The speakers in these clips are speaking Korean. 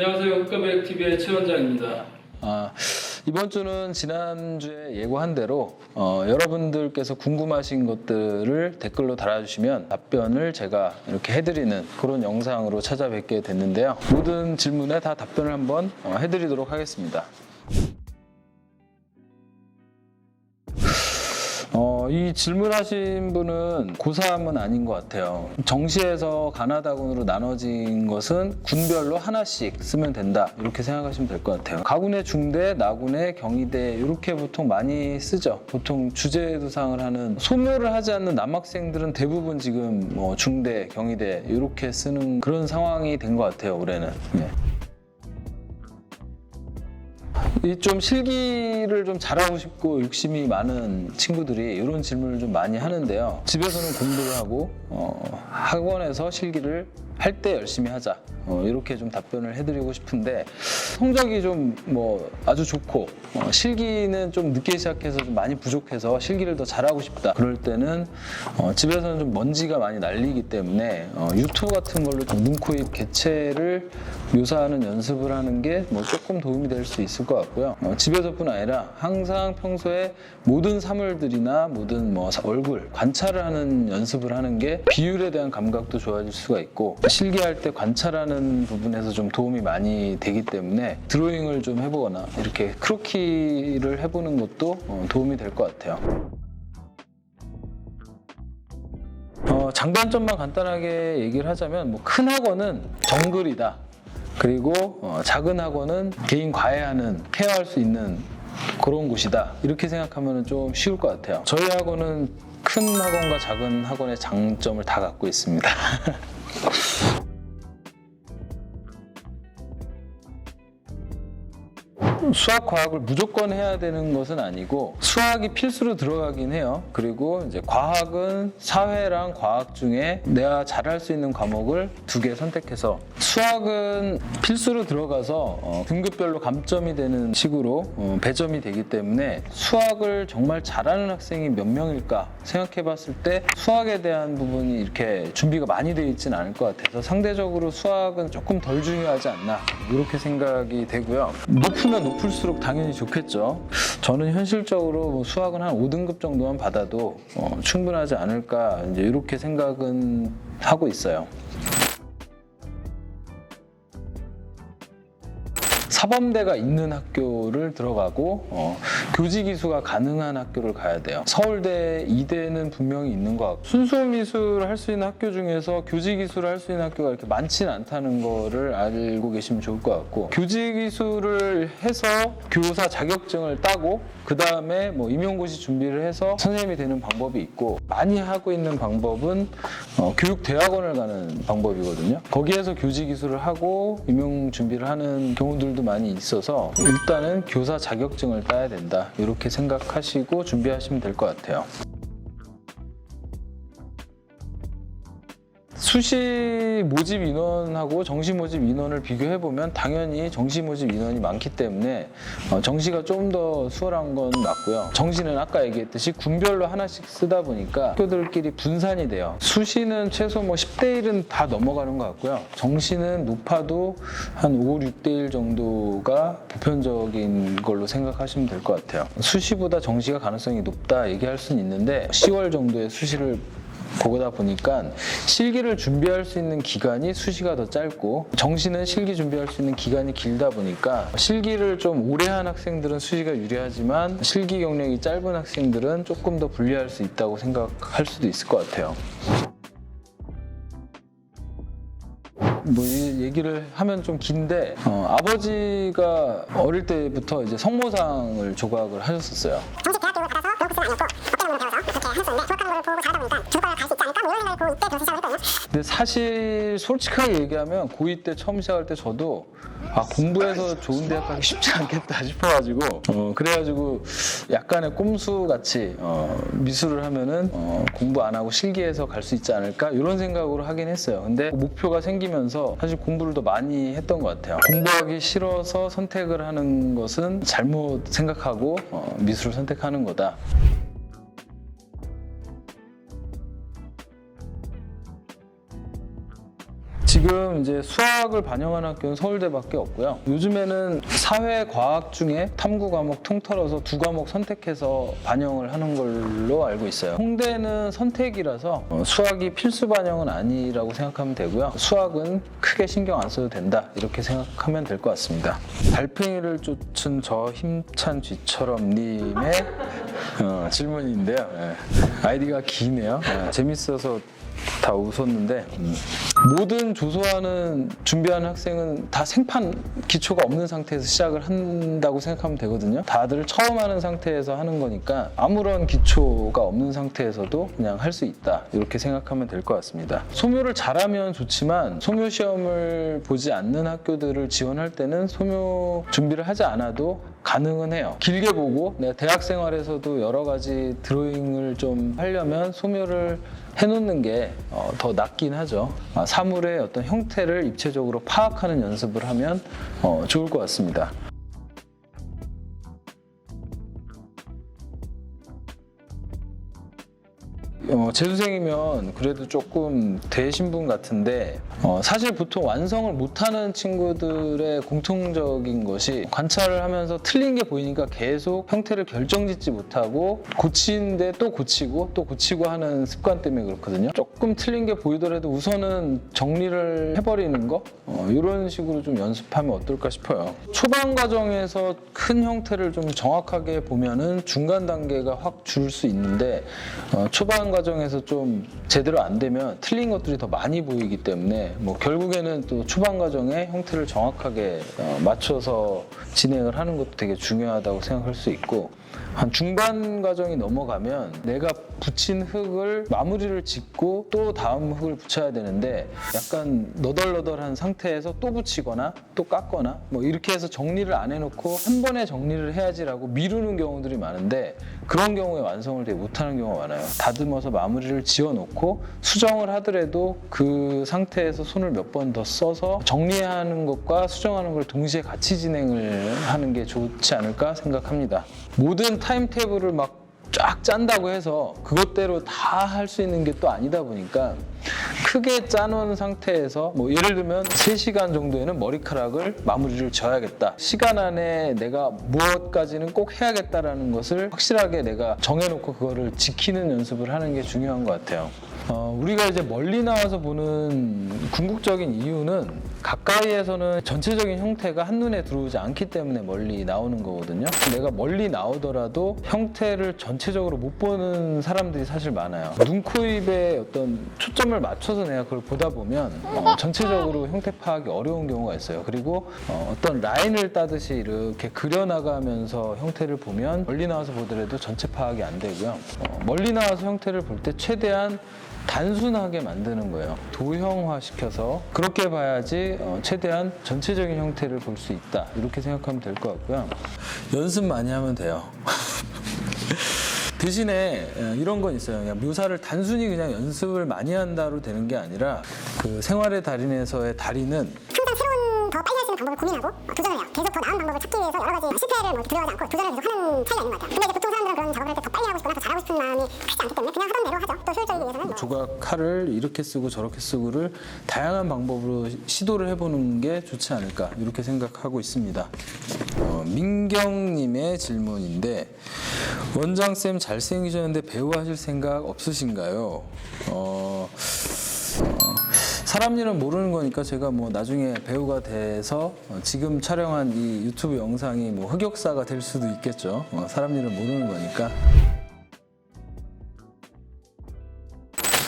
안녕하세요. 흑가백TV의 최 원장입니다. 이번 주는 지난주에 예고한 대로 여러분들께서 궁금하신 것들을 댓글로 달아주시면 답변을 제가 이렇게 해드리는 그런 영상으로 찾아뵙게 됐는데요. 모든 질문에 다 답변을 한번 해드리도록 하겠습니다. 이 질문하신 분은 고3은 아닌 것 같아요. 정시에서 가나다군으로 나눠진 것은 군별로 하나씩 쓰면 된다, 이렇게 생각하시면 될 것 같아요. 가군의 중대, 나군의 경희대 이렇게 보통 많이 쓰죠. 보통 주제두상을 하는 소묘를 하지 않는 남학생들은 대부분 지금 중대, 경희대 이렇게 쓰는 그런 상황이 된 것 같아요, 올해는. 네. 좀 실기를 좀 잘하고 싶고 욕심이 많은 친구들이 이런 질문을 좀 많이 하는데요. 집에서는 공부를 하고 학원에서 실기를 할 때 열심히 하자, 이렇게 좀 답변을 해드리고 싶은데, 성적이 좀 아주 좋고 실기는 좀 늦게 시작해서 좀 많이 부족해서 실기를 더 잘하고 싶다, 그럴 때는 집에서는 좀 먼지가 많이 날리기 때문에 유튜브 같은 걸로 눈, 코, 입 개체를 묘사하는 연습을 하는 게 조금 도움이 될 수 있을 것 같고요. 집에서뿐 아니라 항상 평소에 모든 사물들이나 모든 얼굴 관찰을 하는 연습을 하는 게 비율에 대한 감각도 좋아질 수가 있고, 실기할 때 관찰하는 부분에서 좀 도움이 많이 되기 때문에 드로잉을 좀 해보거나 이렇게 크로키를 해보는 것도 도움이 될 것 같아요. 장단점만 간단하게 얘기를 하자면, 큰 학원은 정글이다, 그리고 작은 학원은 개인 과외하는, 케어할 수 있는 그런 곳이다, 이렇게 생각하면 좀 쉬울 것 같아요. 저희 학원은 큰 학원과 작은 학원의 장점을 다 갖고 있습니다. 수학, 과학을 무조건 해야 되는 것은 아니고 수학이 필수로 들어가긴 해요. 그리고 이제 과학은 사회랑 과학 중에 내가 잘할 수 있는 과목을 2개 선택해서, 수학은 필수로 들어가서 등급별로 감점이 되는 식으로 배점이 되기 때문에 수학을 정말 잘하는 학생이 몇 명일까 생각해 봤을 때 수학에 대한 부분이 이렇게 준비가 많이 되어 있지는 않을 것 같아서 상대적으로 수학은 조금 덜 중요하지 않나, 이렇게 생각이 되고요. 높으면 높을수록 당연히 좋겠죠. 저는 현실적으로 수학은 한 5등급 정도만 받아도 충분하지 않을까, 이제 이렇게 생각은 하고 있어요. 사범대가 있는 학교를 들어가고 교직이수가 가능한 학교를 가야 돼요. 서울대, 이대는 분명히 있는 것 같고, 순수미술을 할 수 있는 학교 중에서 교직이수를 할 수 있는 학교가 이렇게 많지는 않다는 거를 알고 계시면 좋을 것 같고, 교직이수를 해서 교사 자격증을 따고 그 다음에 임용고시 준비를 해서 선생님이 되는 방법이 있고, 많이 하고 있는 방법은 교육대학원을 가는 방법이거든요. 거기에서 교직이수를 하고 임용 준비를 하는 경우들도 많이 있어서 일단은 교사 자격증을 따야 된다, 이렇게 생각하시고 준비하시면 될 것 같아요. 수시 모집 인원하고 정시 모집 인원을 비교해보면 당연히 정시 모집 인원이 많기 때문에 정시가 좀 더 수월한 건 맞고요. 정시는 아까 얘기했듯이 군별로 하나씩 쓰다 보니까 학교들끼리 분산이 돼요. 수시는 최소 10대 1은 다 넘어가는 것 같고요. 정시는 높아도 한 5, 6대 1 정도가 보편적인 걸로 생각하시면 될 것 같아요. 수시보다 정시가 가능성이 높다 얘기할 수는 있는데, 10월 정도의 수시를 보다 보니까 실기를 준비할 수 있는 기간이 수시가 더 짧고, 정시는 실기 준비할 수 있는 기간이 길다 보니까 실기를 좀 오래 한 학생들은 수시가 유리하지만 실기 경력이 짧은 학생들은 조금 더 불리할 수 있다고 생각할 수도 있을 것 같아요. 이 얘기를 하면 좀 긴데, 아버지가 어릴 때부터 이제 성모상을 조각을 하셨었어요. 정식 대학교를 받아서 배울 것은 아니었고, 어깨 공부는 배워서 그렇게 하셨는데, 졸업하는 거를 보고 잘하다 보니까 기숙과를 갈 수 있지 않을까, 이런 생각을 고2 때 들어서 시작을 했거든요. 근데 사실 솔직하게 얘기하면 고2 때 처음 시작할 때 저도 공부해서 좋은 대학 가기 쉽지 않겠다 싶어가지고 그래가지고 약간의 꼼수 같이 미술을 하면은 공부 안 하고 실기해서 갈 수 있지 않을까, 이런 생각으로 하긴 했어요. 근데 목표가 생기면서 사실 공부를 더 많이 했던 것 같아요. 공부하기 싫어서 선택을 하는 것은 잘못 생각하고 미술을 선택하는 거다. 지금 이제 수학을 반영한 학교는 서울대밖에 없고요. 요즘에는 사회 과학 중에 탐구 과목 통틀어서 2과목 선택해서 반영을 하는 걸로 알고 있어요. 홍대는 선택이라서 수학이 필수 반영은 아니라고 생각하면 되고요. 수학은 크게 신경 안 써도 된다 이렇게 생각하면 될 것 같습니다. 달팽이를 쫓은 저 힘찬 쥐처럼 님의 질문인데요. 아이디가 기네요. 재밌어서 다 웃었는데 모든 조소하는 준비하는 학생은 다 생판 기초가 없는 상태에서 시작을 한다고 생각하면 되거든요. 다들 처음 하는 상태에서 하는 거니까 아무런 기초가 없는 상태에서도 그냥 할 수 있다 이렇게 생각하면 될 것 같습니다. 소묘를 잘하면 좋지만 소묘 시험을 보지 않는 학교들을 지원할 때는 소묘 준비를 하지 않아도 가능은 해요. 길게 보고 내가 대학 생활에서도 여러 가지 드로잉을 좀 하려면 소묘를 해놓는 게 더 낫긴 하죠. 사물의 어떤 형태를 입체적으로 파악하는 연습을 하면 좋을 것 같습니다. 재수생이면 그래도 조금 되신 분 같은데 사실 보통 완성을 못하는 친구들의 공통적인 것이 관찰을 하면서 틀린 게 보이니까 계속 형태를 결정짓지 못하고 고치는데 또 고치고 또 고치고 하는 습관 때문에 그렇거든요. 조금 틀린 게 보이더라도 우선은 정리를 해버리는 거 이런 식으로 좀 연습하면 어떨까 싶어요. 초반 과정에서 큰 형태를 좀 정확하게 보면은 중간 단계가 확 줄 수 있는데 초반 과정에서 좀 제대로 안 되면 틀린 것들이 더 많이 보이기 때문에 결국에는 또 초반 과정에 형태를 정확하게 맞춰서 진행을 하는 것도 되게 중요하다고 생각할 수 있고 한 중반 과정이 넘어가면 내가 붙인 흙을 마무리를 짓고 또 다음 흙을 붙여야 되는데 약간 너덜너덜한 상태에서 또 붙이거나 또 깎거나 이렇게 해서 정리를 안 해놓고 한 번에 정리를 해야지라고 미루는 경우들이 많은데 그런 경우에 완성을 되게 못하는 경우가 많아요. 다듬어서 마무리를 지어놓고 수정을 하더라도 그 상태에서 손을 몇 번 더 써서 정리하는 것과 수정하는 걸 동시에 같이 진행을 하는 게 좋지 않을까 생각합니다. 모든 타임테이블을 막 쫙 짠다고 해서 그것대로 다 할 수 있는 게 또 아니다 보니까 크게 짜놓은 상태에서 예를 들면 3시간 정도에는 머리카락을 마무리를 지어야겠다. 시간 안에 내가 무엇까지는 꼭 해야겠다라는 것을 확실하게 내가 정해놓고 그거를 지키는 연습을 하는 게 중요한 것 같아요. 우리가 이제 멀리 나와서 보는 궁극적인 이유는 가까이에서는 전체적인 형태가 한눈에 들어오지 않기 때문에 멀리 나오는 거거든요. 내가 멀리 나오더라도 형태를 전체적으로 못 보는 사람들이 사실 많아요. 눈, 코, 입에 어떤 초점을 맞춰서 내가 그걸 보다 보면 전체적으로 형태 파악이 어려운 경우가 있어요. 그리고 어떤 라인을 따듯이 이렇게 그려나가면서 형태를 보면 멀리 나와서 보더라도 전체 파악이 안 되고요. 멀리 나와서 형태를 볼 때 최대한 단순하게 만드는 거예요. 도형화 시켜서 그렇게 봐야지 최대한 전체적인 형태를 볼 수 있다 이렇게 생각하면 될 것 같고요. 연습 많이 하면 돼요. 대신에 이런 건 있어요. 그냥 묘사를 단순히 그냥 연습을 많이 한다로 되는 게 아니라 그 생활의 달인에서의 달인은 항상 새로운 더 빨리 할 수 있는 방법을 고민하고 도전을 해요. 계속 더 나은 방법을 찾기 위해서 여러 가지 실패를 두려워하지 않고 도전을 계속 하는 타입이 아닌 것 같아요. 근데 이제 보통 사람들은 그런 작업을 할 때 더 빨리 하고 싶거나 더 잘하고 싶은 마음이 크지 않기 때문에 그냥 하던 대로 하죠. 또 효율적이기 위해서는 조각 칼을 이렇게 쓰고 저렇게 쓰고를 다양한 방법으로 시도를 해보는 게 좋지 않을까 이렇게 생각하고 있습니다. 민경님의 질문인데 원장쌤 잘생기셨는데 배우 하실 생각 없으신가요? 사람 일은 모르는 거니까 제가 나중에 배우가 돼서 지금 촬영한 이 유튜브 영상이 흑역사가 될 수도 있겠죠. 사람 일은 모르는 거니까.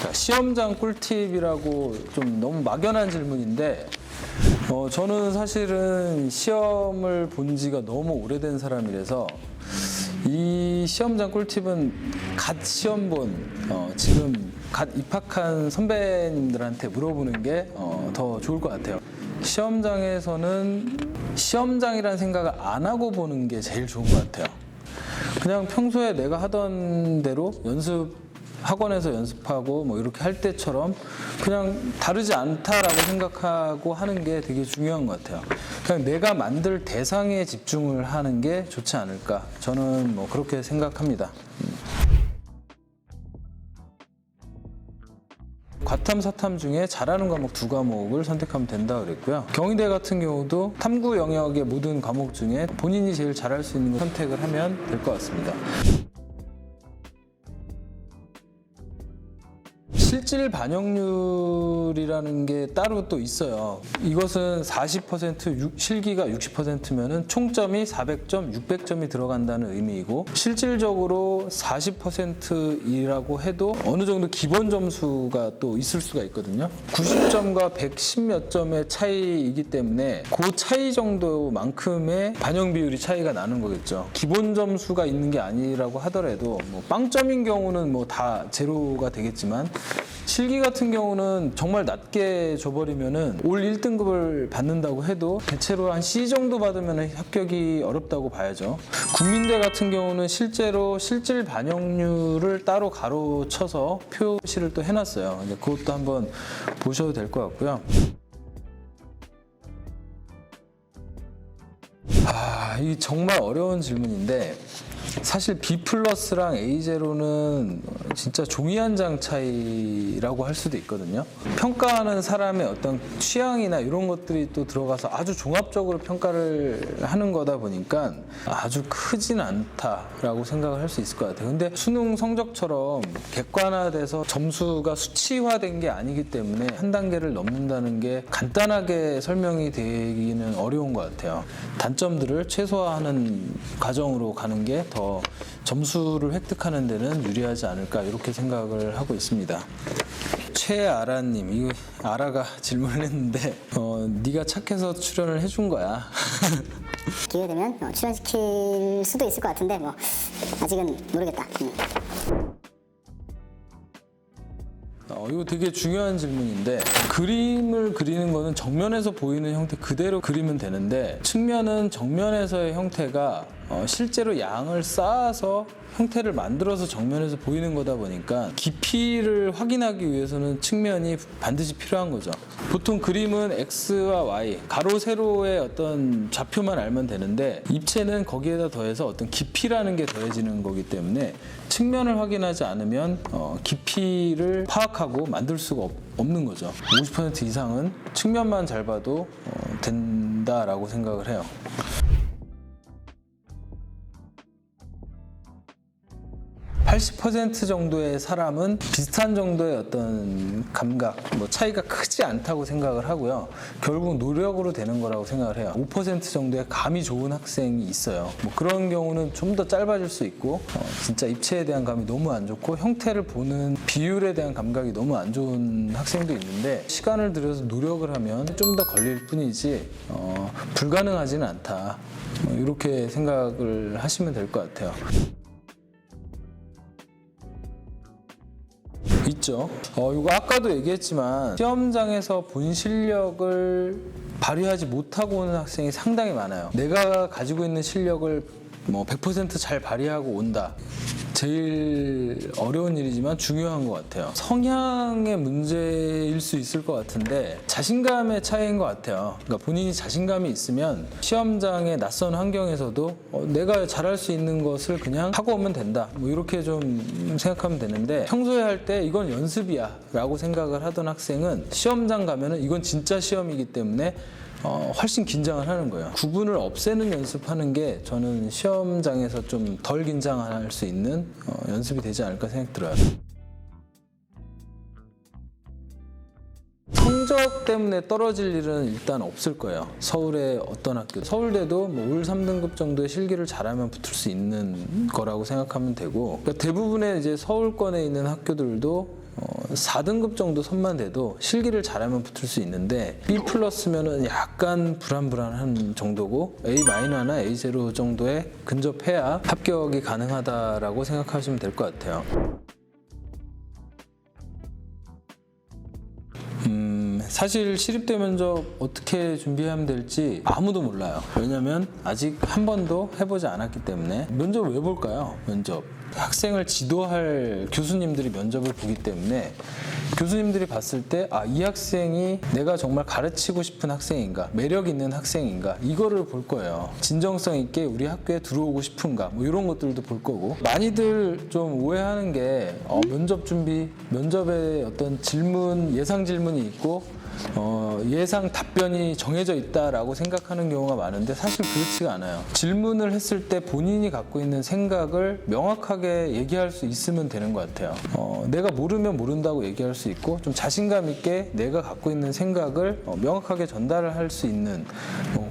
자, 시험장 꿀팁이라고 좀 너무 막연한 질문인데 저는 사실은 시험을 본 지가 너무 오래된 사람이라서 이 시험장 꿀팁은 갓 시험 본 지금 갓 입학한 선배님들한테 물어보는 게 더 좋을 것 같아요. 시험장에서는 시험장이라는 생각을 안 하고 보는 게 제일 좋은 것 같아요. 그냥 평소에 내가 하던 대로 학원에서 연습하고 이렇게 할 때처럼 그냥 다르지 않다라고 생각하고 하는 게 되게 중요한 것 같아요. 그냥 내가 만들 대상에 집중을 하는 게 좋지 않을까. 저는 그렇게 생각합니다. 과탐, 사탐 중에 잘하는 과목 2과목을 선택하면 된다 그랬고요. 경희대 같은 경우도 탐구 영역의 모든 과목 중에 본인이 제일 잘할 수 있는 걸 선택을 하면 될 것 같습니다. 실질 반영률이라는 게 따로 또 있어요. 이것은 40% 실기가 60%면은 총점이 400점, 600점이 들어간다는 의미이고, 실질적으로 40%이라고 해도 어느 정도 기본 점수가 또 있을 수가 있거든요. 90점과 110 몇 점의 차이이기 때문에 그 차이 정도만큼의 반영 비율이 차이가 나는 거겠죠. 기본 점수가 있는 게 아니라고 하더라도 뭐 빵점인 경우는 뭐 다 제로가 되겠지만, 실기 같은 경우는 정말 낮게 줘버리면은 올 1등급을 받는다고 해도 대체로 한 C 정도 받으면 합격이 어렵다고 봐야죠. 국민대 같은 경우는 실제로 실질 반영률을 따로 가로쳐서 표시를 또 해놨어요. 이제 그것도 한번 보셔도 될 것 같고요. 이 정말 어려운 질문인데, 사실 B+랑 A0는 진짜 종이 한 장 차이라고 할 수도 있거든요. 평가하는 사람의 어떤 취향이나 이런 것들이 또 들어가서 아주 종합적으로 평가를 하는 거다 보니까 아주 크진 않다라고 생각을 할 수 있을 것 같아요. 근데 수능 성적처럼 객관화돼서 점수가 수치화된 게 아니기 때문에 한 단계를 넘는다는 게 간단하게 설명이 되기는 어려운 것 같아요. 단점들을 최소화하는 과정으로 가는 게 더 점수를 획득하는 데는 유리하지 않을까, 이렇게 생각을 하고 있습니다. 최아라님, 이거 아라가 질문을 했는데 네가 착해서 출연을 해준 거야. 기회 되면 출연시킬 수도 있을 것 같은데 뭐 아직은 모르겠다. 이거 되게 중요한 질문인데, 그림을 그리는 거는 정면에서 보이는 형태 그대로 그리면 되는데, 측면은 정면에서의 형태가 실제로 양을 쌓아서 형태를 만들어서 정면에서 보이는 거다 보니까 깊이를 확인하기 위해서는 측면이 반드시 필요한 거죠. 보통 그림은 X와 Y, 가로, 세로의 어떤 좌표만 알면 되는데, 입체는 거기에다 더해서 어떤 깊이라는 게 더해지는 거기 때문에 측면을 확인하지 않으면 깊이를 파악하고 만들 수가 없는 거죠. 50% 이상은 측면만 잘 봐도 된다라고 생각을 해요. (80% 정도의 사람은 비슷한 정도의 어떤 감각, 뭐 차이가 크지 않다고 생각을 하고요. 결국 노력으로 되는 거라고 생각을 해요. 5% 정도의 감이 좋은 학생이 있어요. 뭐 그런 경우는 좀 더 짧아질 수 있고, 진짜 입체에 대한 감이 너무 안 좋고 형태를 보는 비율에 대한 감각이 너무 안 좋은 학생도 있는데, 시간을 들여서 노력을 하면 좀 더 걸릴 뿐이지 불가능하지는 않다. 이렇게 생각을 하시면 될 것 같아요. 있죠. 이거 아까도 얘기했지만 시험장에서 본 실력을 발휘하지 못하고 오는 학생이 상당히 많아요. 내가 가지고 있는 실력을 100% 잘 발휘하고 온다. 제일 어려운 일이지만 중요한 것 같아요. 성향의 문제일 수 있을 것 같은데 자신감의 차이인 것 같아요. 그러니까 본인이 자신감이 있으면 시험장의 낯선 환경에서도 내가 잘할 수 있는 것을 그냥 하고 오면 된다. 이렇게 좀 생각하면 되는데, 평소에 할 때 이건 연습이야 라고 생각을 하던 학생은 시험장 가면은 이건 진짜 시험이기 때문에 훨씬 긴장을 하는 거예요. 구분을 없애는 연습하는 게 저는 시험장에서 좀 덜 긴장할 수 있는 연습이 되지 않을까 생각 들어요. 성적 때문에 떨어질 일은 일단 없을 거예요. 서울의 어떤 학교, 서울대도 올 3등급 정도의 실기를 잘하면 붙을 수 있는 거라고 생각하면 되고, 그러니까 대부분의 이제 서울권에 있는 학교들도 4등급 정도 선만 돼도 실기를 잘하면 붙을 수 있는데, B+면은 약간 불안불안한 정도고, A-나 A0 정도에 근접해야 합격이 가능하다라고 생각하시면 될 것 같아요. 사실 시립대 면접 어떻게 준비하면 될지 아무도 몰라요. 왜냐면 아직 한 번도 해보지 않았기 때문에. 면접 왜 볼까요? 면접. 학생을 지도할 교수님들이 면접을 보기 때문에 교수님들이 봤을 때 이 학생이 내가 정말 가르치고 싶은 학생인가, 매력 있는 학생인가, 이거를 볼 거예요. 진정성 있게 우리 학교에 들어오고 싶은가, 뭐 이런 것들도 볼 거고. 많이들 좀 오해하는 게 면접 준비, 면접에 어떤 질문, 예상 질문이 있고 예상 답변이 정해져 있다라고 생각하는 경우가 많은데 사실 그렇지가 않아요. 질문을 했을 때 본인이 갖고 있는 생각을 명확하게 얘기할 수 있으면 되는 것 같아요. 내가 모르면 모른다고 얘기할 수 있고 좀 자신감 있게 내가 갖고 있는 생각을 명확하게 전달을 할 수 있는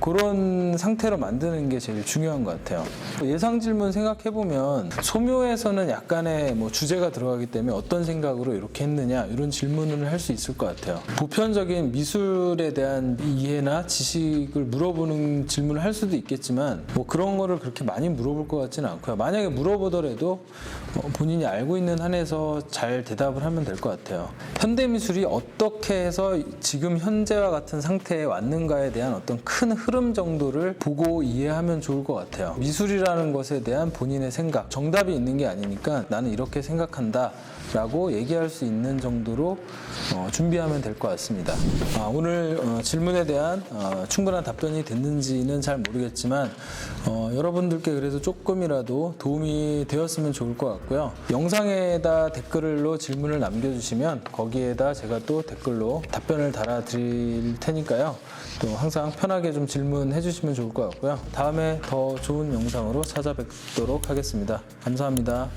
그런 상태로 만드는 게 제일 중요한 것 같아요. 예상 질문 생각해보면 소묘에서는 약간의 주제가 들어가기 때문에 어떤 생각으로 이렇게 했느냐 이런 질문을 할 수 있을 것 같아요. 보편적인 미술에 대한 이해나 지식을 물어보는 질문을 할 수도 있겠지만 그런 거를 그렇게 많이 물어볼 것 같지는 않고요. 만약에 물어보더라도 본인이 알고 있는 한에서 잘 대답을 하면 될 것 같아요. 현대미술이 어떻게 해서 지금 현재와 같은 상태에 왔는가에 대한 어떤 큰 흐름 정도를 보고 이해하면 좋을 것 같아요. 미술이라는 것에 대한 본인의 생각, 정답이 있는 게 아니니까 나는 이렇게 생각한다 라고 얘기할 수 있는 정도로 준비하면 될 것 같습니다. 오늘 질문에 대한 충분한 답변이 됐는지는 잘 모르겠지만 여러분들께 그래도 조금이라도 도움이 되었으면 좋을 것 같고요. 영상에다 댓글로 질문을 남겨주시면 거기에다 제가 또 댓글로 답변을 달아드릴 테니까요. 또 항상 편하게 좀 질문해 주시면 좋을 것 같고요. 다음에 더 좋은 영상으로 찾아뵙도록 하겠습니다. 감사합니다.